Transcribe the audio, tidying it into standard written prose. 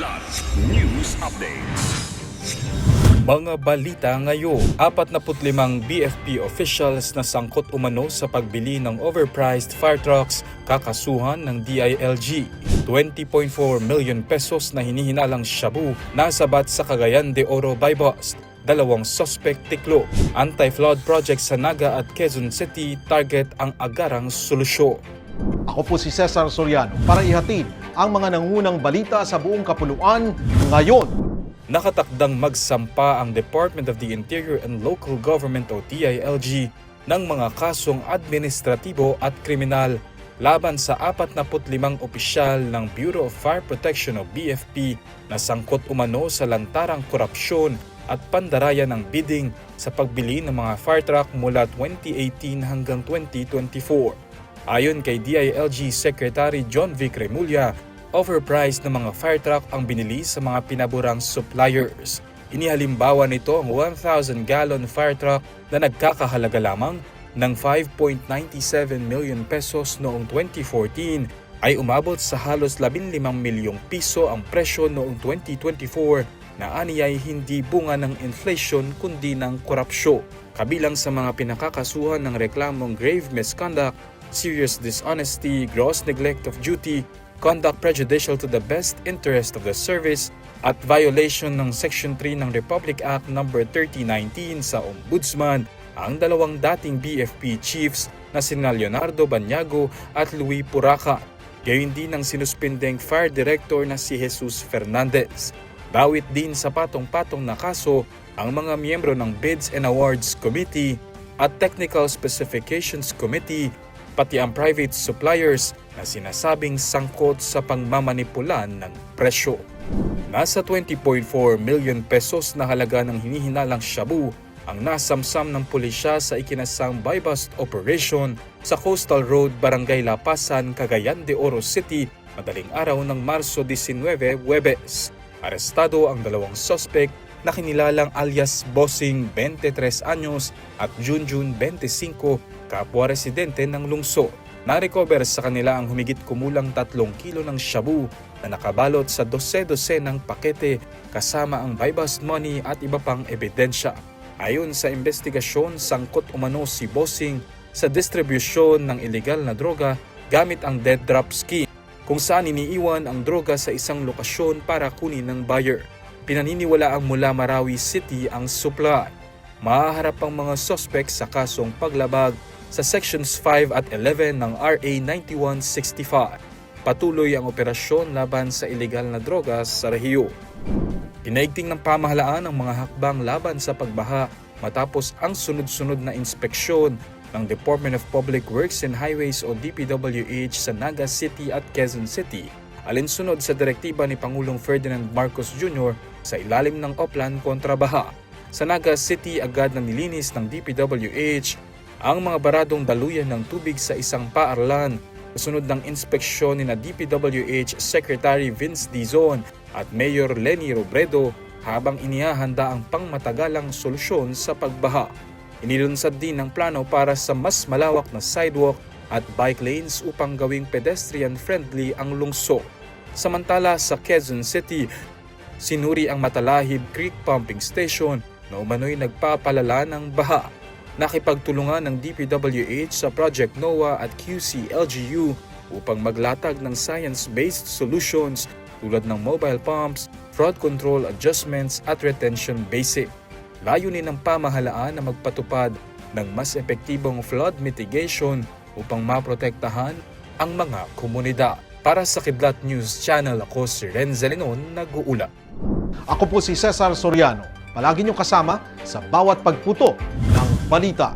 Kilat News Updates. Mga balita ngayon, 45 BFP officials na sangkot umano sa pagbili ng overpriced fire trucks kakasuhan ng DILG. 20.4 million pesos na hinihinalang shabu nasabat sa Cagayan de Oro bypass. 2 suspect tiklo. Anti-flood project sa Naga at Quezon City target ang agarang solusyon. Ako po si Cesar Soriano para ihatid ang mga nangunang balita sa buong kapuluan ngayon. Nakatakdang magsampa ang Department of the Interior and Local Government o DILG ng mga kasong administratibo at kriminal laban sa 45 opisyal ng Bureau of Fire Protection o BFP na sangkot umano sa lantarang korupsyon at pandarayan ng bidding sa pagbili ng mga fire truck mula 2018 hanggang 2024. Ayon kay DILG Secretary John Vic Remulla, overpriced na mga fire truck ang binili sa mga pinaburang suppliers. Inihalimbawa nito ang 1,000-gallon fire truck na nagkakahalaga lamang ng 5.97 million pesos noong 2014 ay umabot sa halos 15 milyong piso ang presyo noong 2024 na aniyay hindi bunga ng inflation kundi ng korupsyon. Kabilang sa mga pinakakasuhan ng reklamong grave misconduct, serious dishonesty, gross neglect of duty, conduct prejudicial to the best interest of the service, at violation ng Section 3 ng Republic Act No. 3019 sa Ombudsman, ang dalawang dating BFP chiefs na sina Leonardo Banyago at Louis Puraca. Gayon din ang sinuspindeng fire director na si Jesus Fernandez. Dawit din sa patong-patong na kaso ang mga miyembro ng Bids and Awards Committee at Technical Specifications Committee, pati ang private suppliers na sinasabing sangkot sa pangmamanipulan ng presyo. Nasa 20.4 million pesos na halaga ng hinihinalang shabu ang nasamsam ng pulisya sa ikinasang buy-bust operation sa Coastal Road, Barangay Lapasan, Cagayan de Oro City, madaling araw ng Marso 19, Huwebes. Arestado ang 2 suspect na kinilalang alias Bossing, 23 anyos, at Junjun, 25, kapwa residente ng lungsod. Na-recover sa kanila ang humigit kumulang 3 kilo ng shabu na nakabalot sa 12 ng pakete kasama ang buy-bust money at iba pang ebidensya. Ayon sa investigasyon, sangkot umano si Bossing sa distribusyon ng ilegal na droga gamit ang dead drop scheme, kung saan iniiwan ang droga sa isang lokasyon para kunin ng buyer. Pinaniniwalaang mula Marawi City ang supply. Mahaharap ang mga suspect sa kasong paglabag sa Sections 5 at 11 ng RA 9165. Patuloy ang operasyon laban sa ilegal na droga sa rehiyon. Pinaigting ng pamahalaan ang mga hakbang laban sa pagbaha matapos ang sunod-sunod na inspeksyon ng Department of Public Works and Highways o DPWH sa Naga City at Quezon City, alinsunod sa direktiba ni Pangulong Ferdinand Marcos Jr. sa ilalim ng Oplan kontra Baha. Sa Naga City, agad na nilinis ng DPWH ang mga baradong daluyan ng tubig sa isang paaralan kasunod ng inspeksyon ni DPWH Secretary Vince Dizon at Mayor Lenny Robredo habang inihahanda ang pangmatagalang solusyon sa pagbaha. Inilunsad din ang plano para sa mas malawak na sidewalk at bike lanes upang gawing pedestrian-friendly ang lungsod. Samantala sa Quezon City, sinuri ang Matalahib Creek Pumping Station na umano'y nagpapalala ng baha. Nakipagtulungan ng DPWH sa Project NOAA at QC-LGU upang maglatag ng science-based solutions tulad ng mobile pumps, fraud control adjustments at retention basic. Layunin ng pamahalaan na magpatupad ng mas epektibong flood mitigation upang maprotektahan ang mga komunidad. Para sa Kidlat News Channel, ako si Renzo Lenon, nag-uula. Ako po si Cesar Soriano. Palagi niyong kasama sa bawat pagputo ng balita.